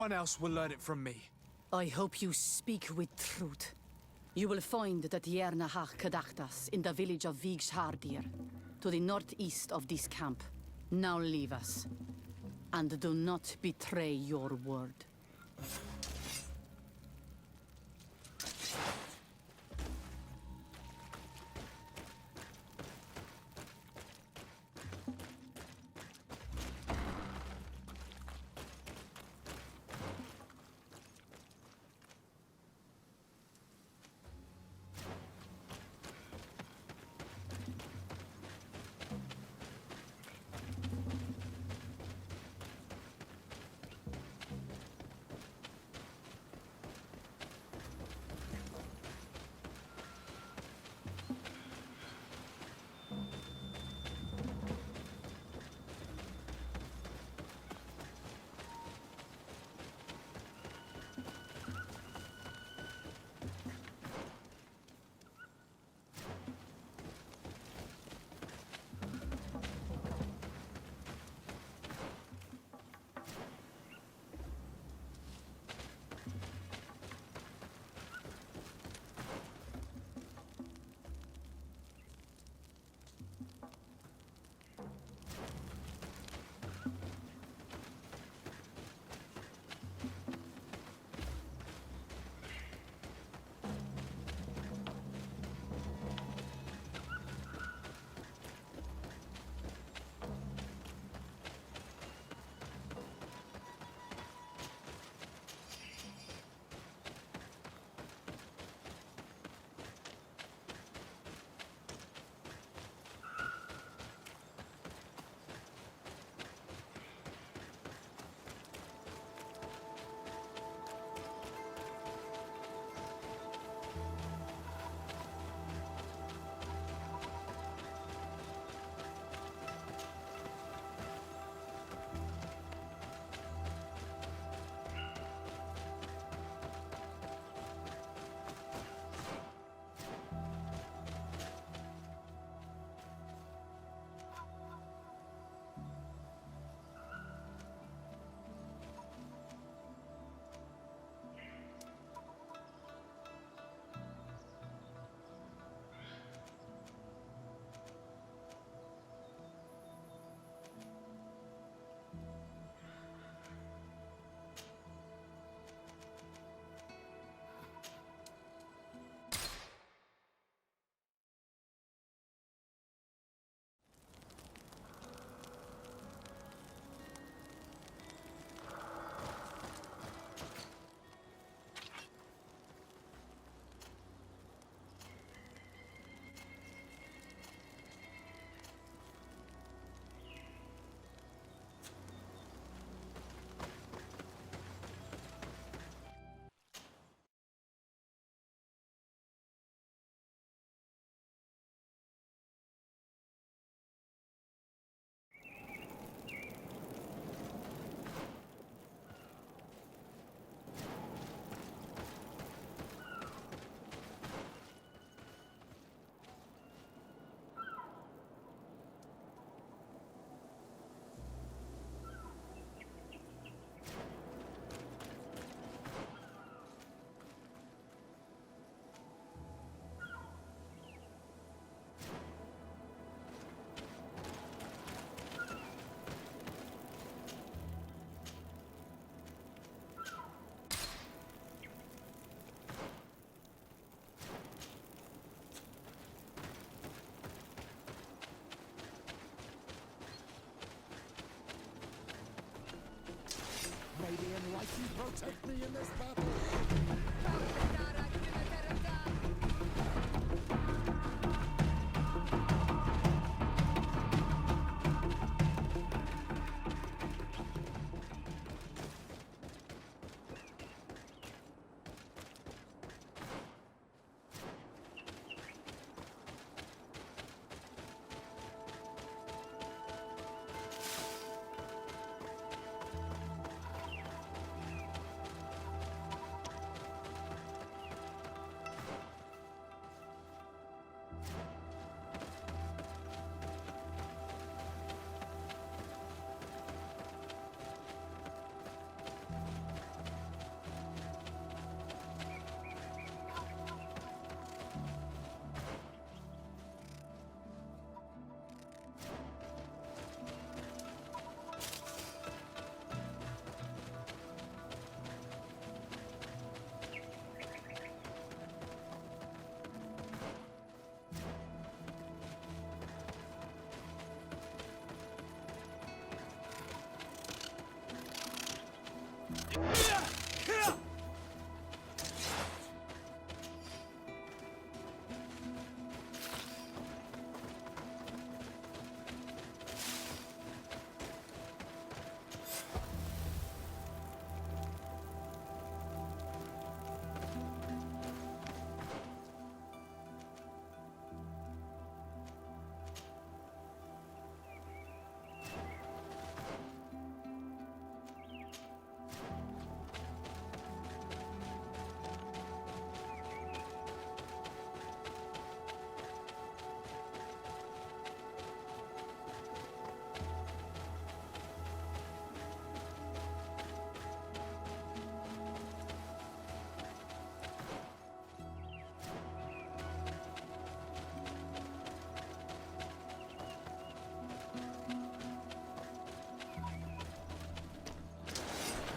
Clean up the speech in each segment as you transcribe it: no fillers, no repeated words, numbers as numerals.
one else will learn it from me. I hope you speak with truth. You will find the Tierna Hach Kadachtas in the village of Vigshardir, to the northeast of this camp. Now leave us. And do not betray your word. Radiant lights protect me in this battle.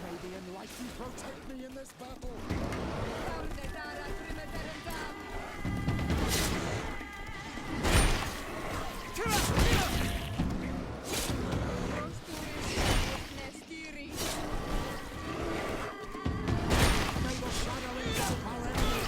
May the enlightened protect me in this battle. May the shadow engulf our enemies.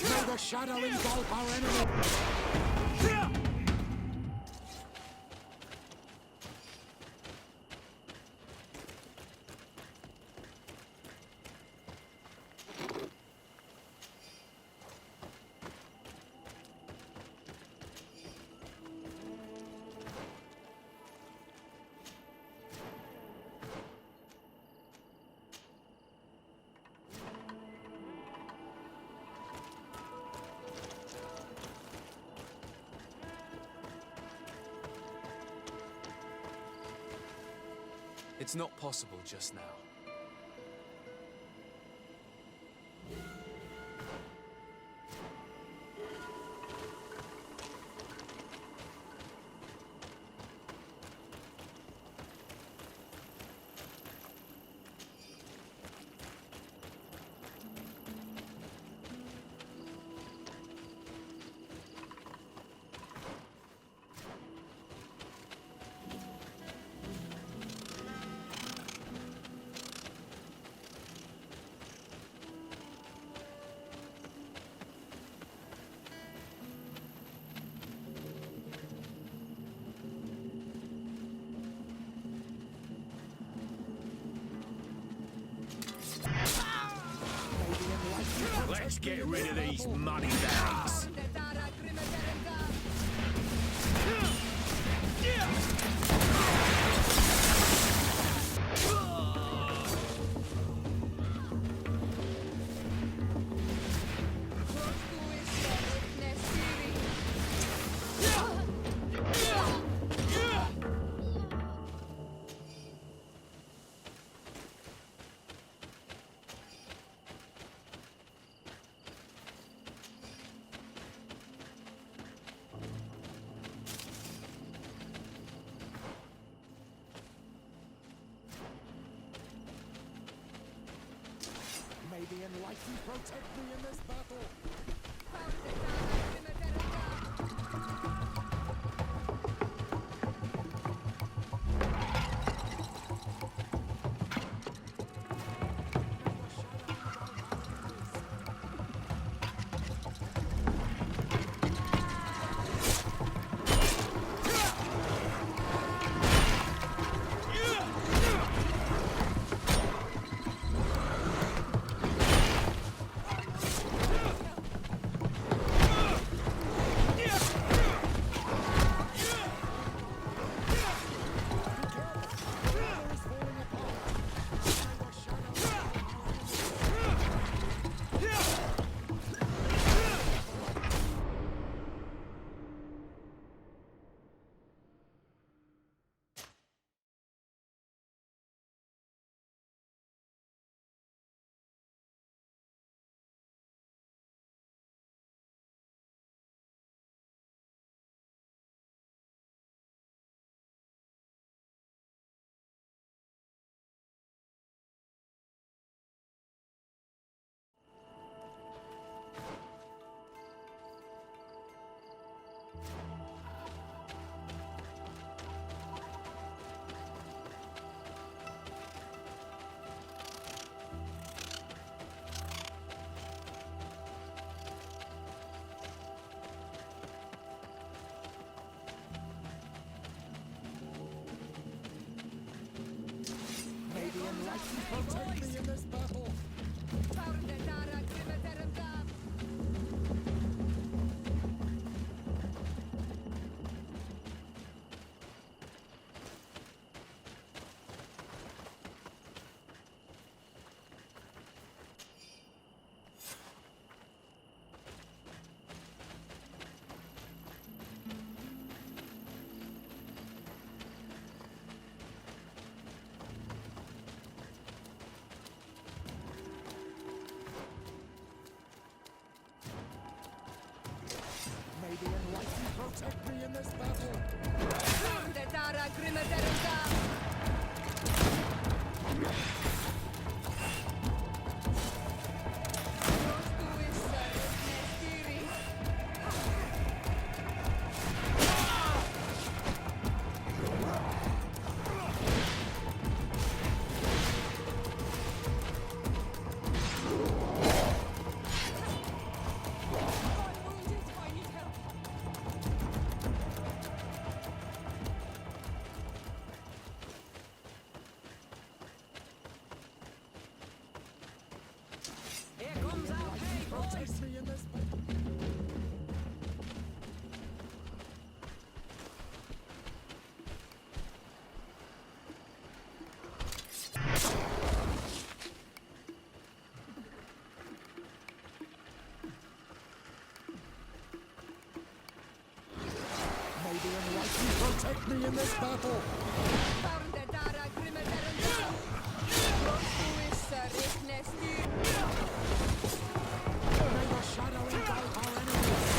May the shadow engulf our enemies. It's not possible just now. Let's get rid of these money bags. May the enlightened protect me in this battle. protect me in this battle. Protect me in this battle. May the enlightened protect me in this battle. May the shadow engulf our enemies.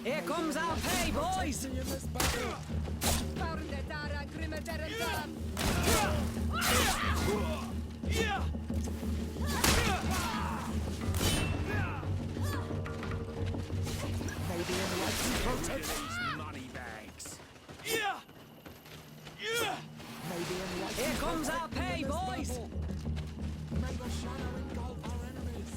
Here comes our pay, boys! In this battle. May the enlightened protect me. These money bags. May the enlightened Here comes protect our me in pay, this boys! battle. May the shadow engulf our enemies.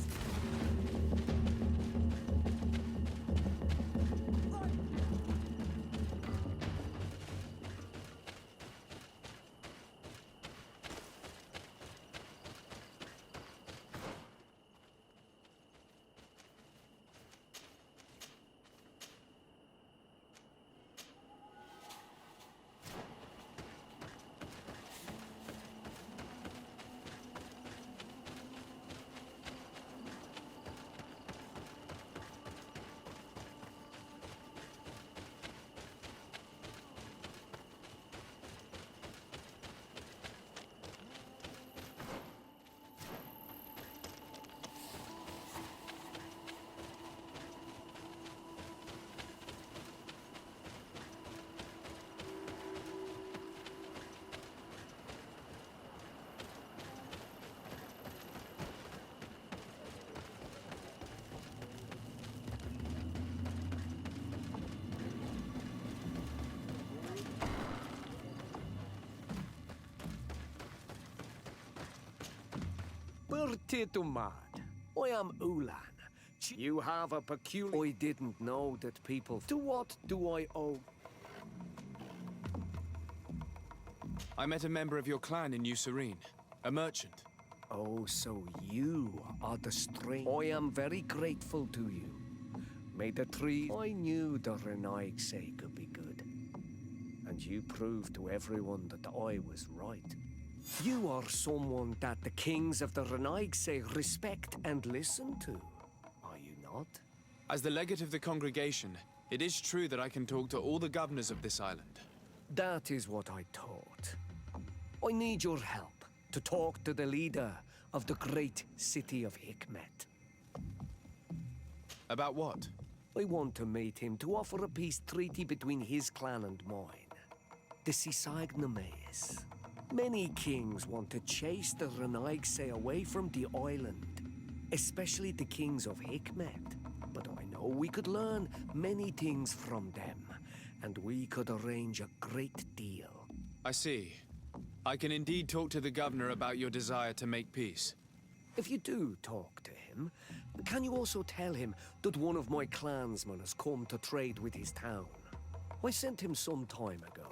Bertitumad. I am Ulan. You have a peculiar... I didn't know that people... To what do I owe? I met a member of your clan in New Serene, a merchant. Oh, so you are the stranger. I am very grateful to you. May the trees... I knew the Renaigse could be good. And you proved to everyone that I was right. You are someone that the kings of the Renaigse respect and listen to, are you not? As the legate of the congregation, it is true that I can talk to all the governors of this island. That is what I thought. I need your help to talk to the leader of the great city of Hikmet. About what? I want to meet him to offer a peace treaty between his clan and mine. The Sisagnames. Many kings want to chase the Renaigse away from the island, especially the kings of Hikmet. But I know we could learn many things from them, and we could arrange a great deal. I see. I can indeed talk to the governor about your desire to make peace. If you do talk to him, can you also tell him that one of my clansmen has come to trade with his town? I sent him some time ago,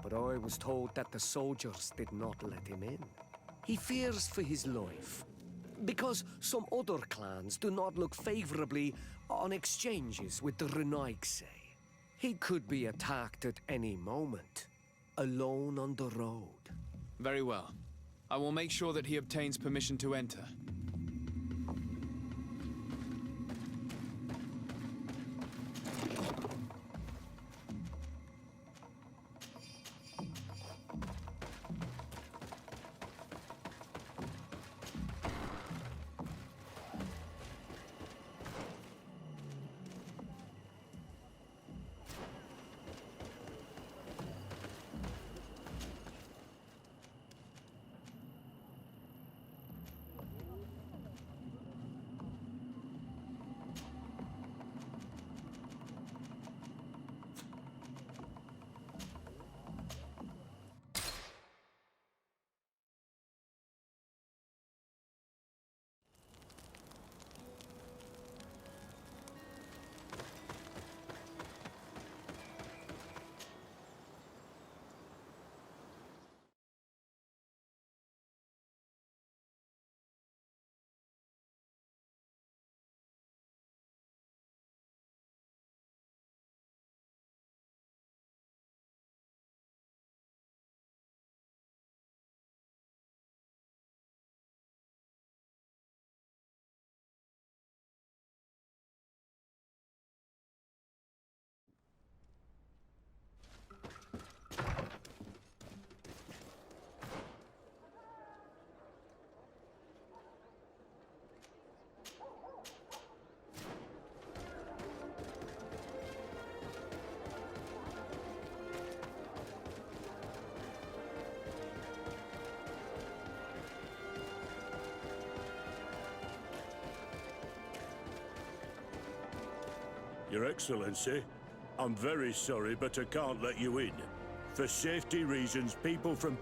but I was told that the soldiers did not let him in. He fears for his life, because some other clans do not look favorably on exchanges with the Renaigse. He could be attacked at any moment, alone on the road. Very well. I will make sure that he obtains permission to enter. Your Excellency, I'm very sorry, but I can't let you in. For safety reasons, people from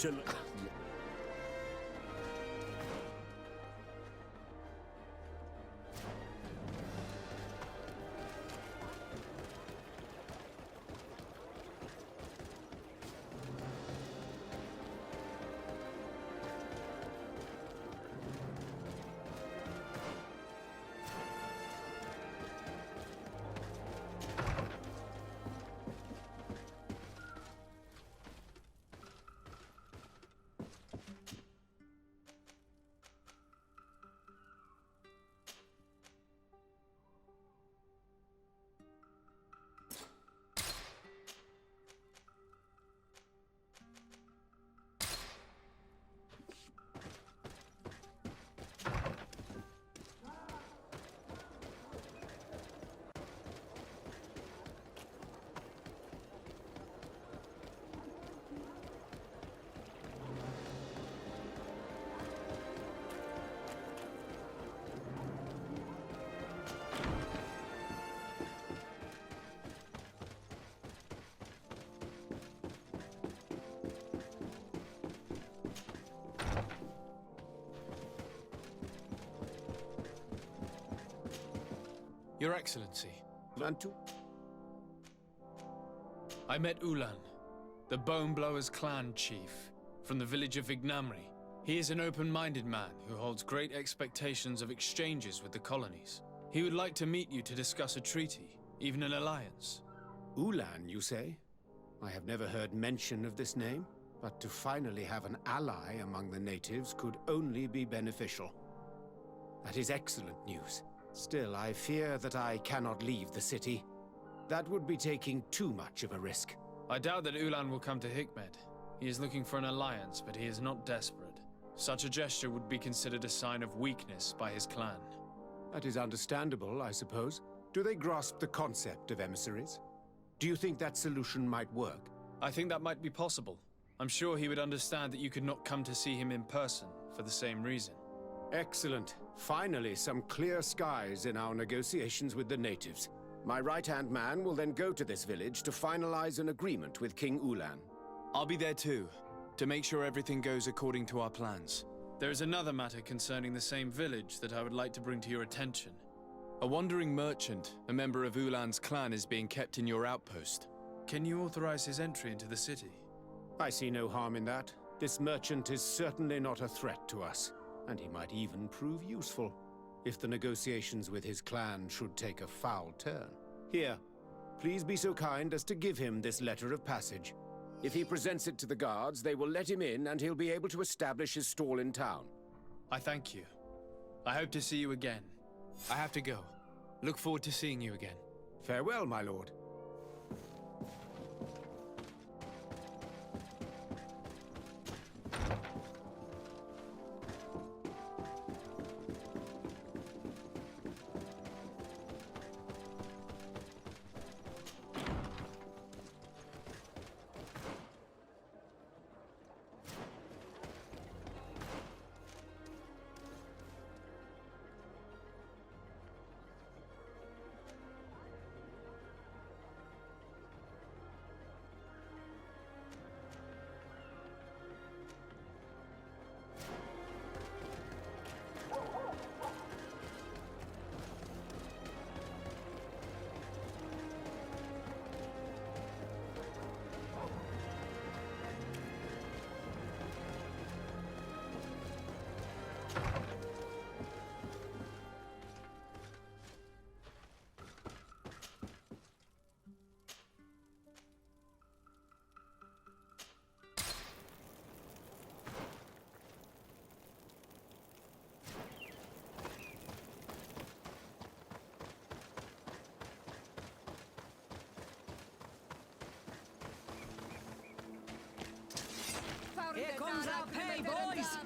Your Excellency, Lantu? I met Ulan, the Bone Blowers clan chief, from the village of Vignamri. He is an open-minded man who holds great expectations of exchanges with the colonies. He would like to meet you to discuss a treaty, even an alliance. Ulan, you say? I have never heard mention of this name, but to finally have an ally among the natives could only be beneficial. That is excellent news. Still, I fear that I cannot leave the city. That would be taking too much of a risk. I doubt that Ulan will come to Hikmed. He is looking for an alliance, but he is not desperate. Such a gesture would be considered a sign of weakness by his clan. That is understandable, I suppose. Do they grasp the concept of emissaries? Do you think that solution might work? I think that might be possible. I'm sure he would understand that you could not come to see him in person for the same reason. Excellent. Finally, some clear skies in our negotiations with the natives. My right-hand man will then go to this village to finalize an agreement with King Ulan. I'll be there too, to make sure everything goes according to our plans. There is another matter concerning the same village that I would like to bring to your attention. A wandering merchant, a member of Ulan's clan, is being kept in your outpost. Can you authorize his entry into the city? I see no harm in that. This merchant is certainly not a threat to us, and he might even prove useful if the negotiations with his clan should take a foul turn. Here, please be so kind as to give him this letter of passage. If he presents it to the guards, they will let him in and he'll be able to establish his stall in town. I thank you. I hope to see you again. I have to go. Look forward to seeing you again. Farewell, my lord. Here comes our pay, boys!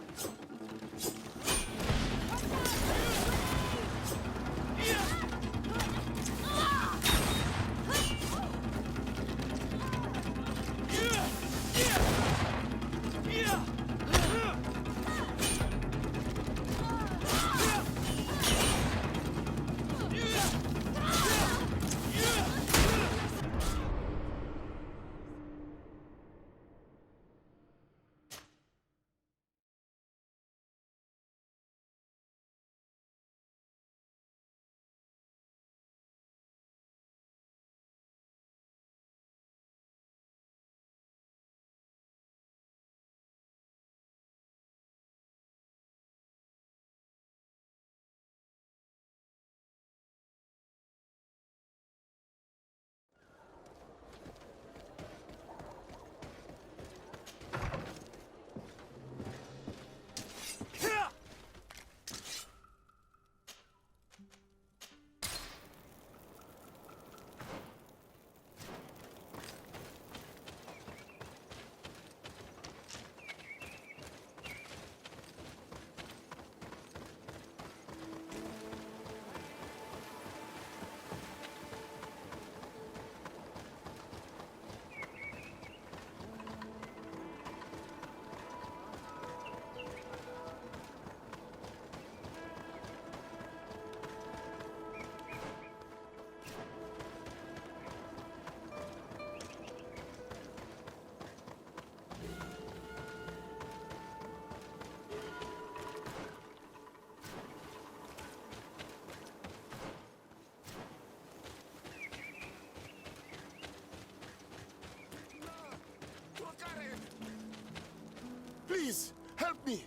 Please, help me!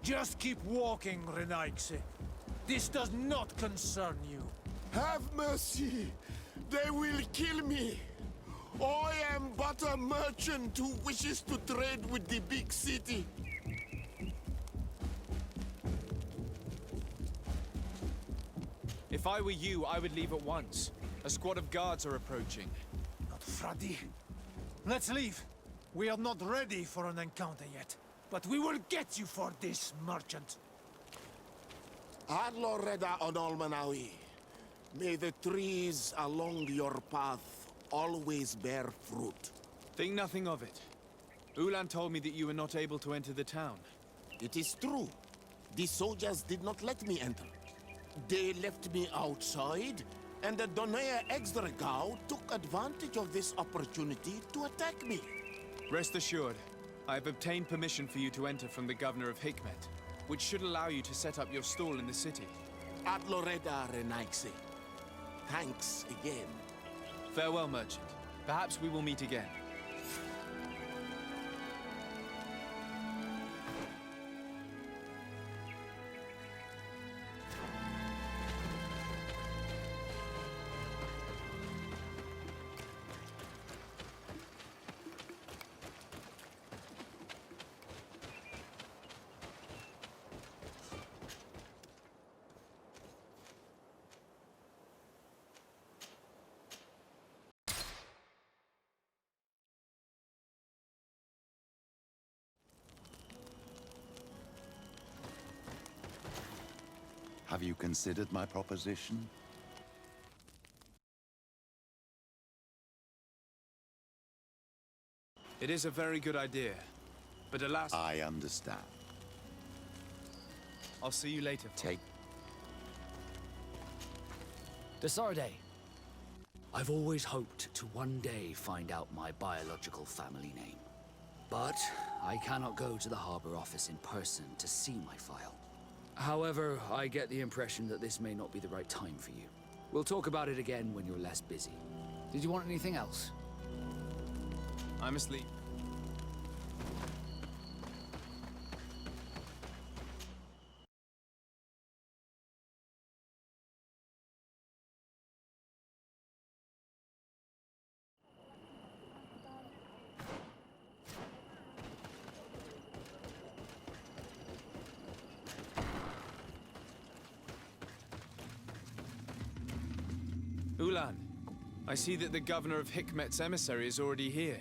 Just keep walking, Renaigse. This does not concern you. Have mercy! They will kill me! I am but a merchant who wishes to trade with the big city. If I were you, I would leave at once. A squad of guards are approaching. Not Fradi. Let's leave. We are not ready for an encounter yet. But we will get you for this, merchant. Adloreda Onolmanawi. May the trees along your path always bear fruit. Think nothing of it. Ulan told me that you were not able to enter the town. It is true. The soldiers did not let me enter. They left me outside, and the Donea Exdragao took advantage of this opportunity to attack me. Rest assured, I have obtained permission for you to enter from the governor of Hikmet. which should allow you to set up your stall in the city. At Loreda Renaixi. Thanks again. Farewell, merchant. Perhaps we will meet again. Have you considered my proposition? It is a very good idea, but alas... I understand. I'll see you later. Take... Desarde. I've always hoped to one day find out my biological family name. But I cannot go to the harbor office in person to see my file. However, I get the impression that this may not be the right time for you. We'll talk about it again when you're less busy. Did you want anything else? I'm asleep. Ulan, I see that the governor of Hikmet's emissary is already here.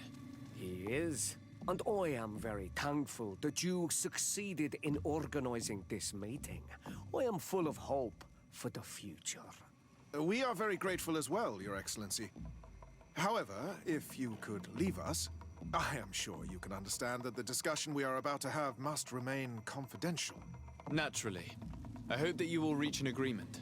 He is. And I am very thankful that you succeeded in organizing this meeting. I am full of hope for the future. We are very grateful as well, Your Excellency. However, if you could leave us, I am sure you can understand that the discussion we are about to have must remain confidential. Naturally. I hope that you will reach an agreement.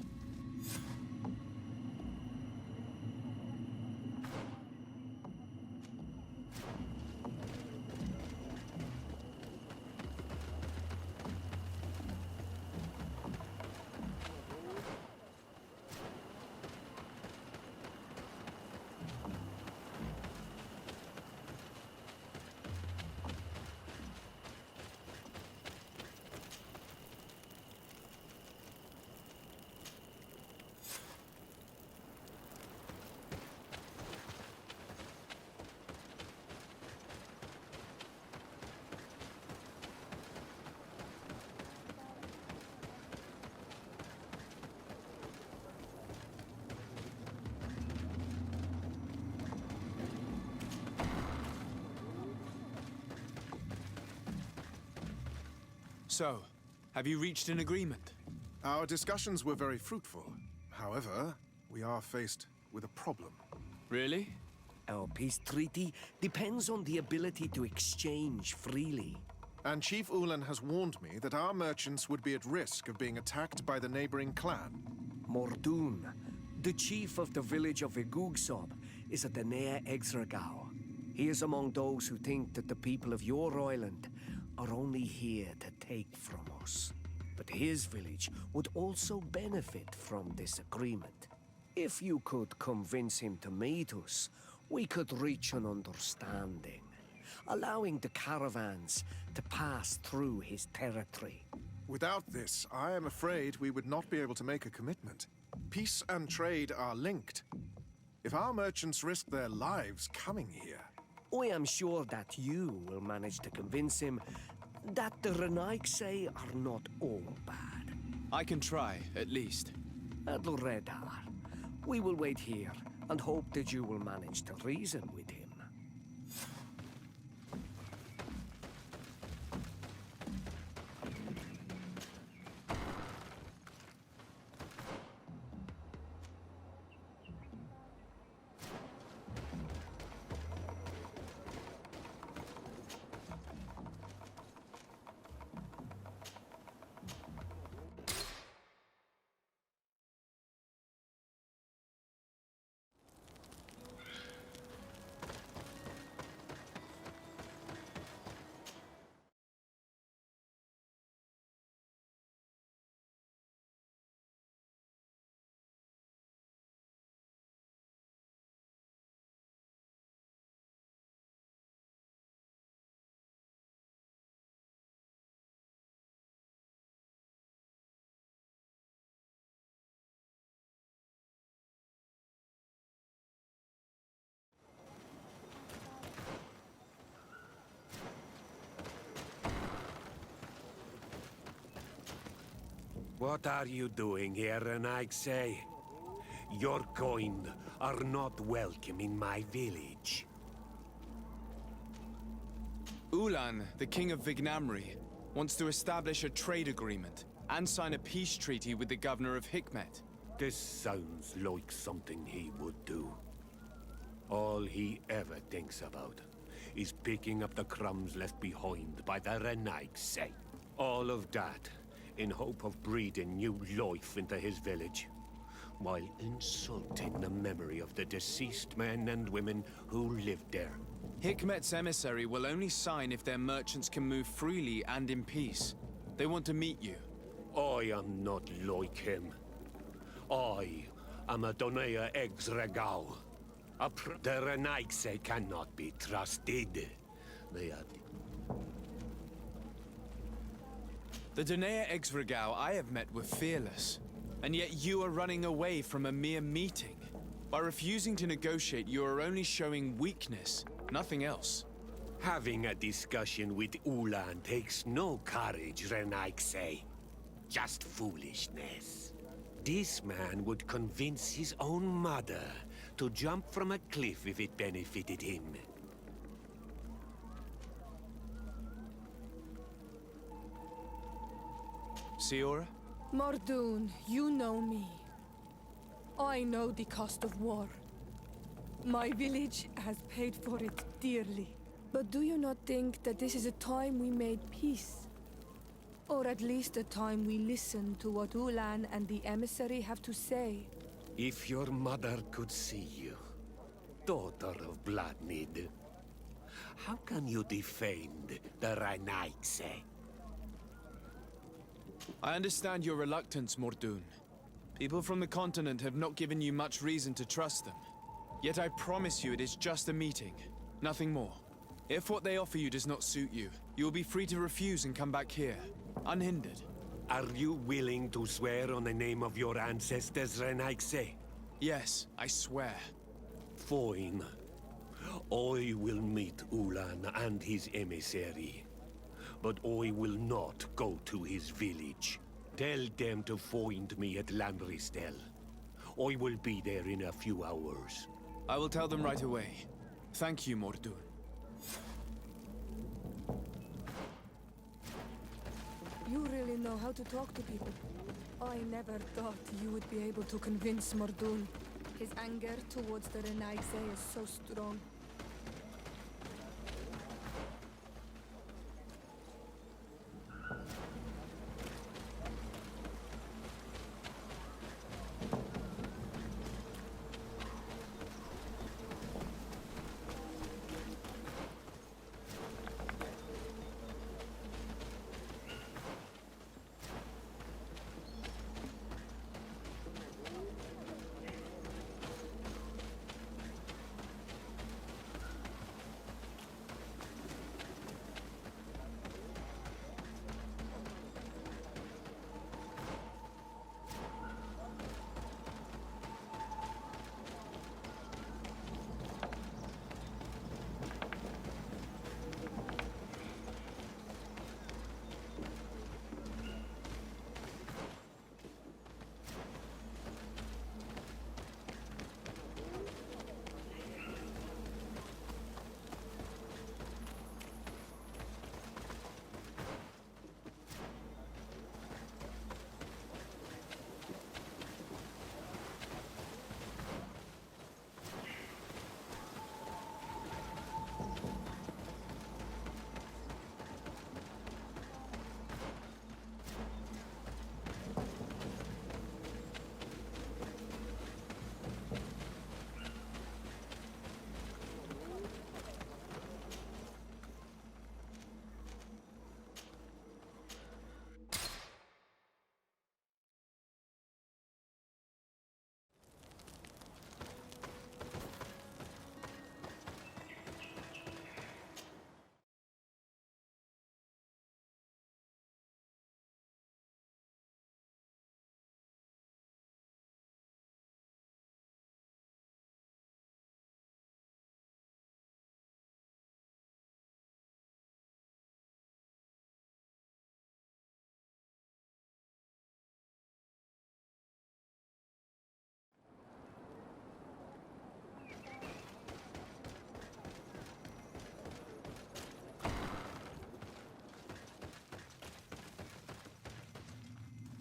So, have you reached an agreement? Our discussions were very fruitful. However, we are faced with a problem. Really? Our peace treaty depends on the ability to exchange freely. And Chief Ulan has warned me that our merchants would be at risk of being attacked by the neighboring clan. Mordoon, the chief of the village of Igugsob, is at the Nea Exregao. He is among those who think that the people of your island are only here to take from us. But his village would also benefit from this agreement. If you could convince him to meet us, we could reach an understanding, allowing the caravans to pass through his territory. Without this, I am afraid we would not be able to make a commitment. Peace and trade are linked. If our merchants risk their lives coming here... I am sure that you will manage to convince him that the Renaixi are not all bad. I can try, at least. Adloredar, we will wait here and hope that you will manage to reason with him. What are you doing here, Renaigse? Your kind are not welcome in my village. Ulan, the king of Vignamri, wants to establish a trade agreement and sign a peace treaty with the governor of Hikmet. This sounds like something he would do. All he ever thinks about is picking up the crumbs left behind by the Renaigse. All of that in hope of breathing new life into his village, while insulting the memory of the deceased men and women who lived there. Hikmet's emissary will only sign if their merchants can move freely and in peace. They want to meet you. I am not like him. I am a Donea Exregao. The Renaigse cannot be trusted. They are... The Donea Exregao I have met were fearless. And yet you are running away from a mere meeting. By refusing to negotiate, you are only showing weakness, nothing else. Having a discussion with Ulan takes no courage, Renaigse. Just foolishness. This man would convince his own mother to jump from a cliff if it benefited him. Siora? Mordoon, you know me. I know the cost of war. My village has paid for it dearly. But do you not think that this is a time we made peace? Or at least a time we listen to what Ulan and the emissary have to say? If your mother could see you, daughter of Bloodmead, how can you defend the Renaigse? I understand your reluctance, Mordoon. People from the continent have not given you much reason to trust them. Yet I promise you it is just a meeting, nothing more. If what they offer you does not suit you, you will be free to refuse and come back here, unhindered. Are you willing to swear on the name of your ancestors, Renaigse? Yes, I swear. Fine. I will meet Ulan and his emissary. But I will not go to his village. Tell them to find me at Landristel. I will be there in a few hours. I will tell them right away. Thank you, Mordoon. You really know how to talk to people. I never thought you would be able to convince Mordoon. His anger towards the Renaigse is so strong.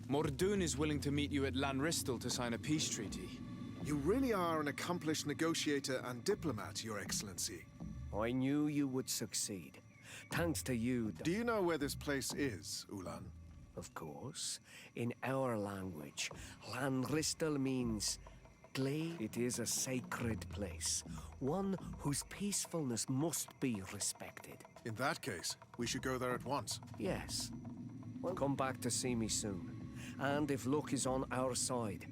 Mordoun is willing to meet you at Lanristel to sign a peace treaty. You really are an accomplished negotiator and diplomat, Your Excellency. I knew you would succeed. Thanks to you. Do you know where this place is, Ulan? Of course. In our language, Lanristel means glade. It is a sacred place, one whose peacefulness must be respected. In that case, we should go there at once. Yes. Well, come back to see me soon. And if luck is on our side.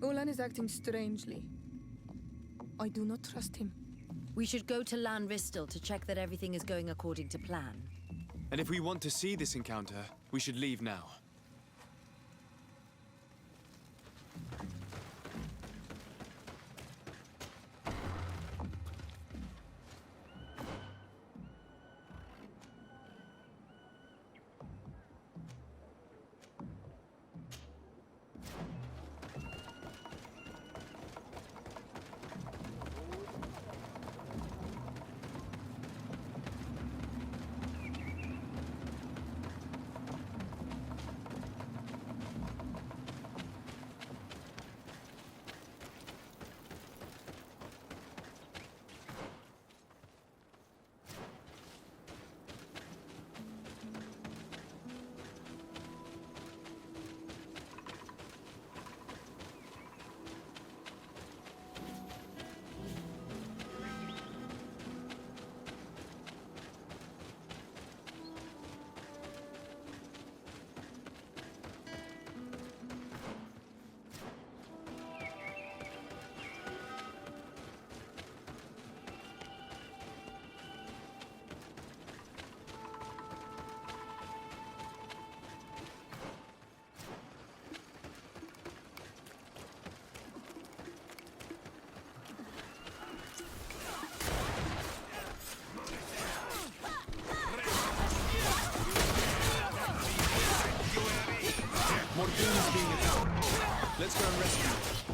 Ulan is acting strangely. I do not trust him. We should go to Lanristel to check that everything is going according to plan. And if we want to see this encounter, we should leave now. Mordoun is being attacked. Let's go and rescue him.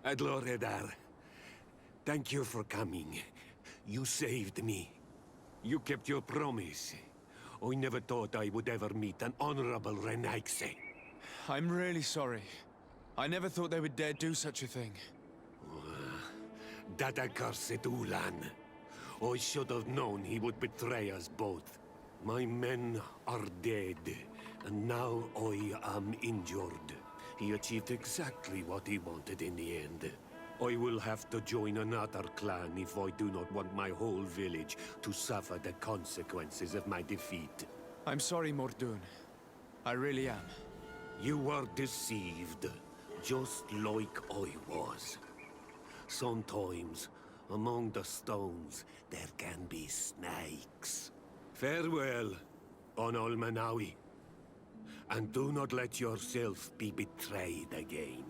Adloredar, thank you for coming. You saved me. You kept your promise. I never thought I would ever meet an honorable Renaigse. I'm really sorry. I never thought they would dare do such a thing. That accursed Ulan. I should have known he would betray us both. My men are dead, and now I am injured. He achieved exactly what he wanted in the end. I will have to join another clan if I do not want my whole village to suffer the consequences of my defeat. I'm sorry, Mordoun. I really am. You were deceived, just like I was. Sometimes, among the stones, there can be snakes. Farewell, on Almanawi. And do not let yourself be betrayed again.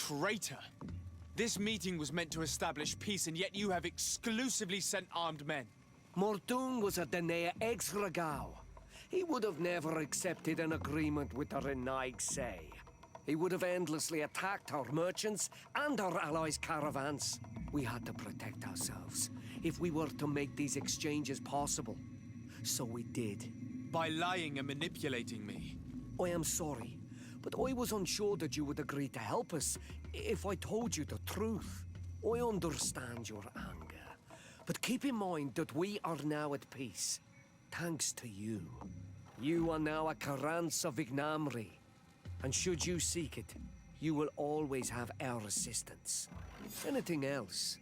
traitor! This meeting was meant to establish peace, and yet you have exclusively sent armed men. Mordoon was a Denea ex-regao. He would have never accepted an agreement with the Renaig Say. He would have endlessly attacked our merchants and our allies' caravans. We had to protect ourselves if we were to make these exchanges possible. So we did. By lying and manipulating me. I am sorry, but I was unsure that you would agree to help us if I told you the truth. I understand your anger, but keep in mind that we are now at peace, thanks to you. You are now a Karans of Ignamri, and should you seek it, you will always have our assistance. Anything else?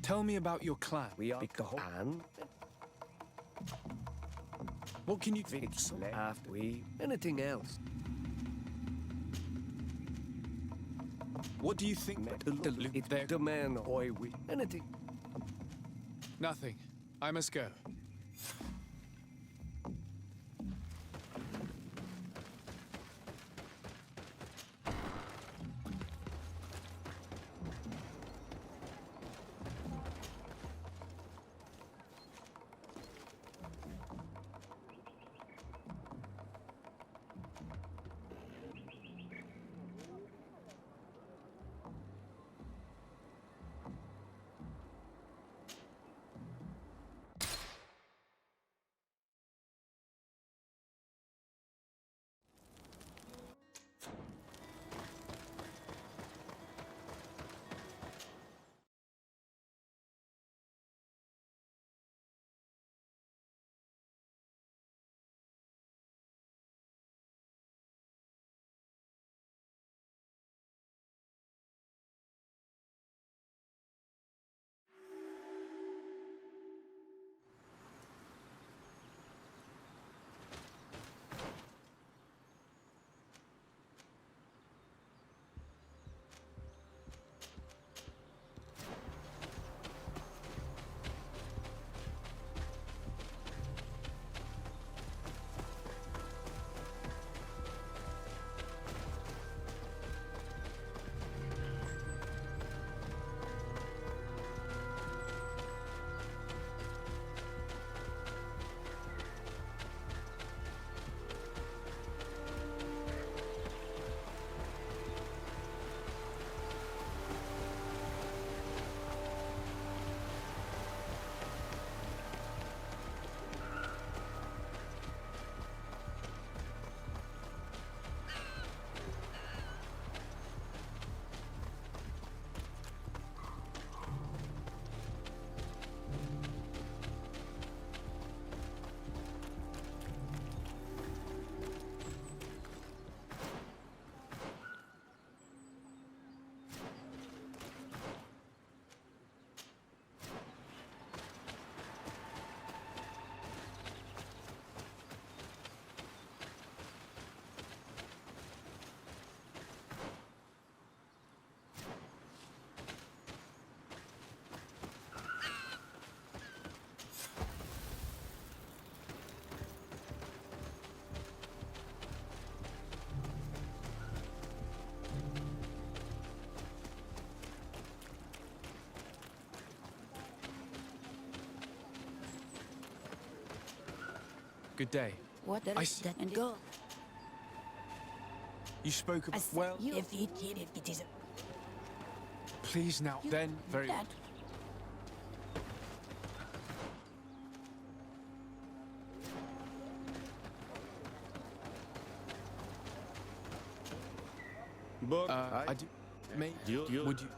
Tell me about your clan. We are the clan. What can you fix after we? Anything else? What do you think? The man I we. Anything? Nothing. I must go. Good day. What I is that? And go. You spoke of... Well... If it is... Please now, then, very... That. But I do... May... Would you...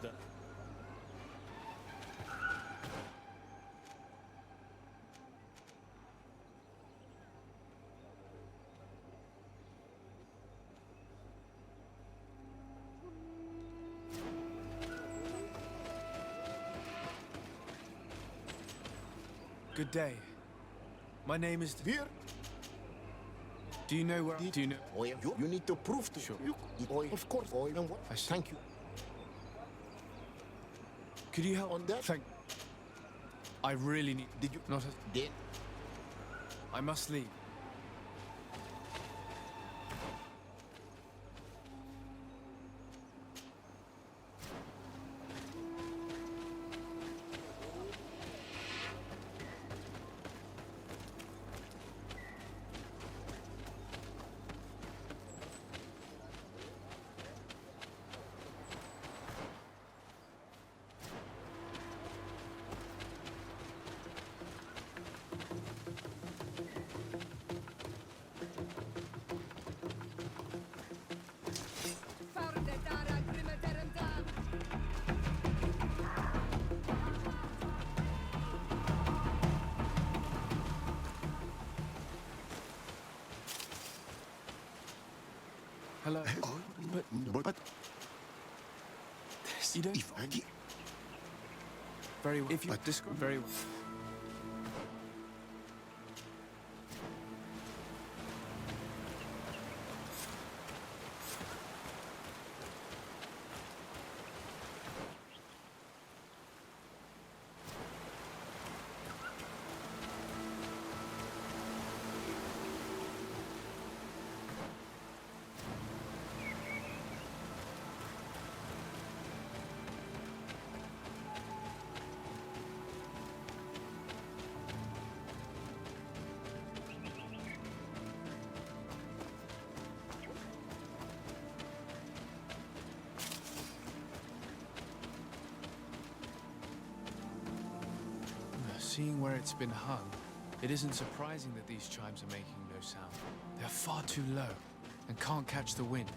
Good day. My name is... Here. Do you know where... Do you know... You need to prove to Sure. you. Of course. Thank you. Could you help On that? Thank... I really need... Did you... Not a... Then... I must leave. this. You don't... Very well. If you... Very well. Seeing where it's been hung, it isn't surprising that these chimes are making no sound. They're far too low and can't catch the wind.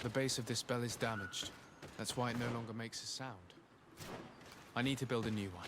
The base of this bell is damaged. That's why it no longer makes a sound. I need to build a new one.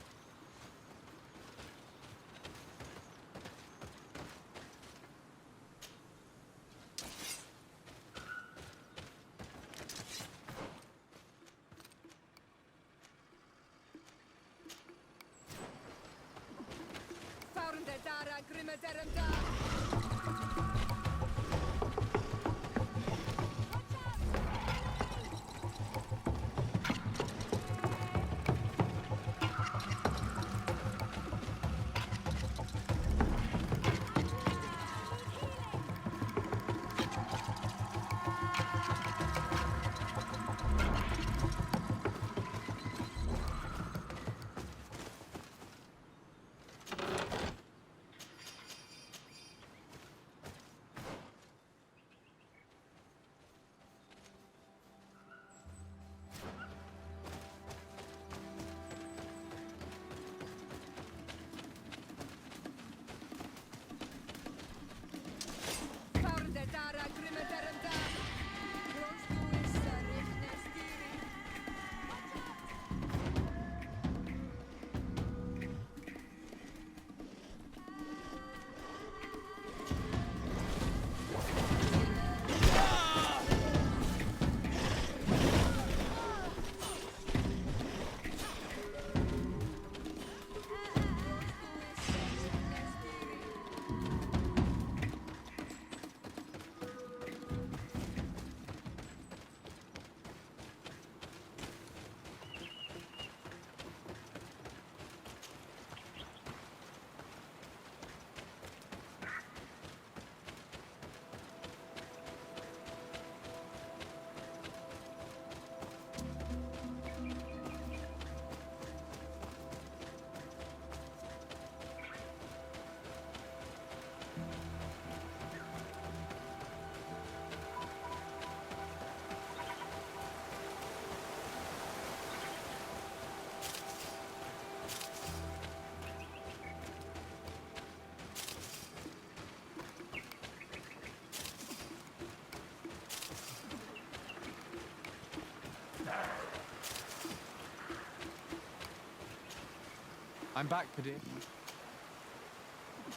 I'm back, Padir.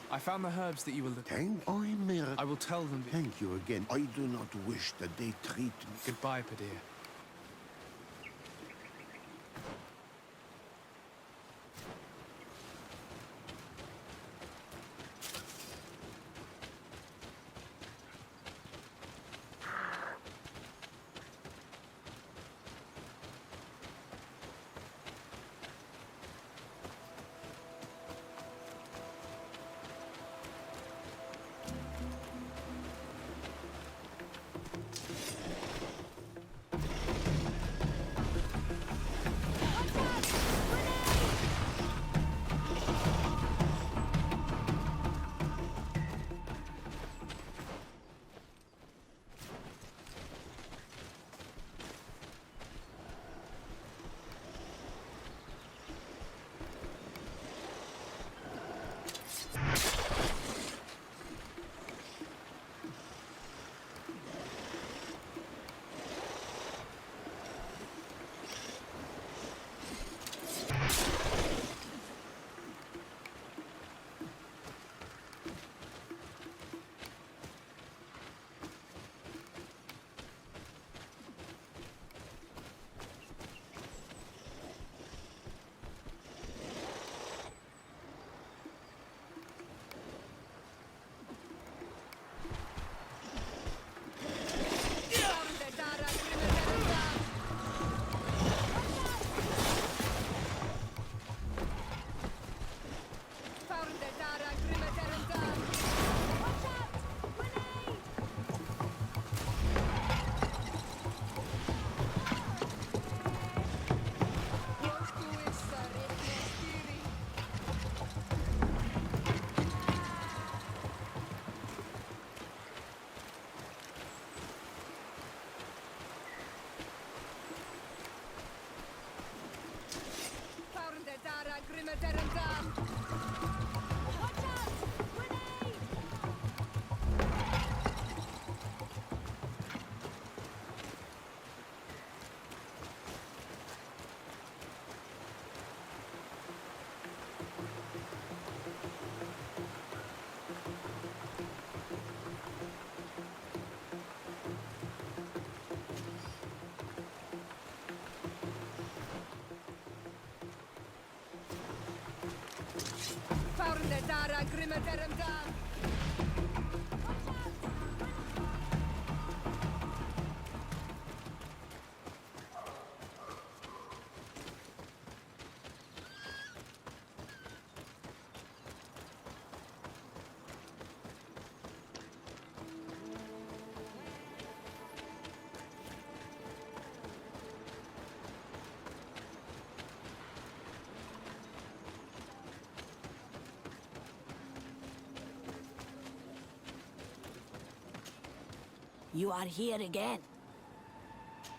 I found the herbs that you were looking for. I will tell them. Thank you again. I do not wish that they treat me. Goodbye, Padir. You are here again.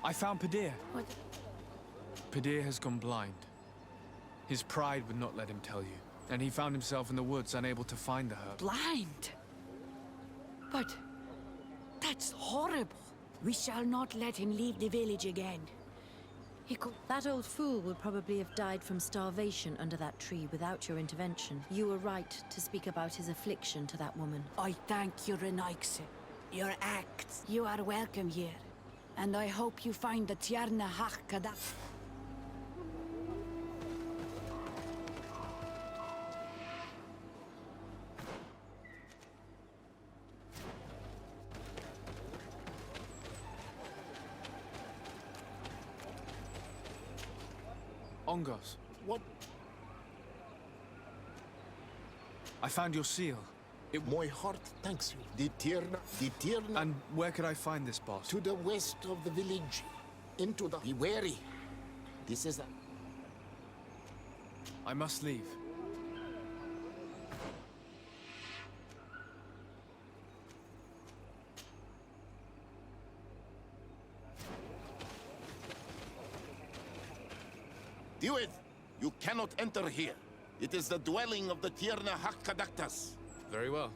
I found Padir. What? Padir has gone blind. His pride would not let him tell you, and he found himself in the woods unable to find the herb. Blind? But that's horrible. We shall not let him leave the village again. He could... That old fool would probably have died from starvation under that tree without your intervention. You were right to speak about his affliction to that woman. I thank you, Renaigse. Your acts. You are welcome here. And I hope you find the Tierna Hachkada. Ongos, What? I found your seal. My heart thanks you. The Tierna... And where could I find this boss? To the west of the village. Into the... Be wary. This is a... I must leave. Do it! You cannot enter here. It is the dwelling of the Tierna Hakkadaktas. Very well.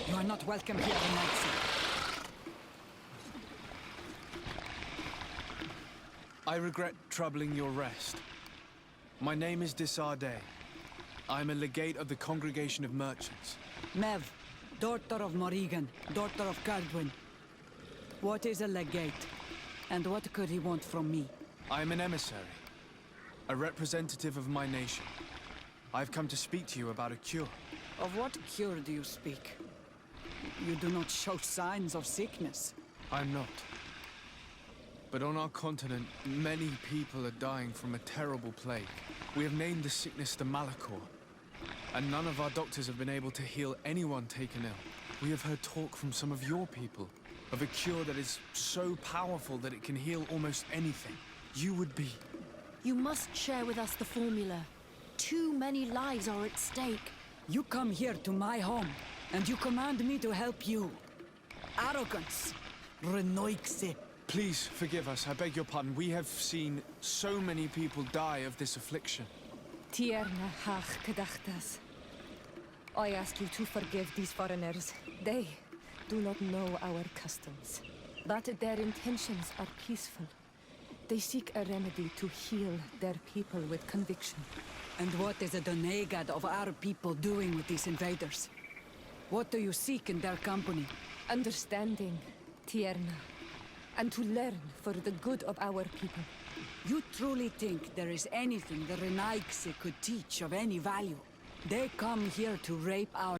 You are not welcome here, Renaigse. I regret troubling your rest. My name is Desarde. I am a legate of the Congregation of Merchants. Mev, daughter of Morrigan, daughter of Cardwin. What is a legate? And what could he want from me? I am an emissary, a representative of my nation. I've come to speak to you about a cure. Of what cure do you speak? You do not show signs of sickness. I'm not. But on our continent, many people are dying from a terrible plague. We have named the sickness the Malachor, and none of our doctors have been able to heal anyone taken ill. We have heard talk from some of your people of a cure that is so powerful that it can heal almost anything. You would be... You must share with us the formula. Too many lives are at stake. You come here to my home, and you command me to help you. Arrogance. Renaigse. Please forgive us, I beg your pardon. We have seen so many people die of this affliction. Tierna Hakkadaktas. I ask you to forgive these foreigners. They do not know our customs. But their intentions are peaceful. They seek a remedy to heal their people with conviction. And what is the Donegad of our people doing with these invaders? What do you seek in their company? Understanding, Tierna, and to learn for the good of our people. You truly think there is anything the Renaigse could teach of any value? They come here to rape our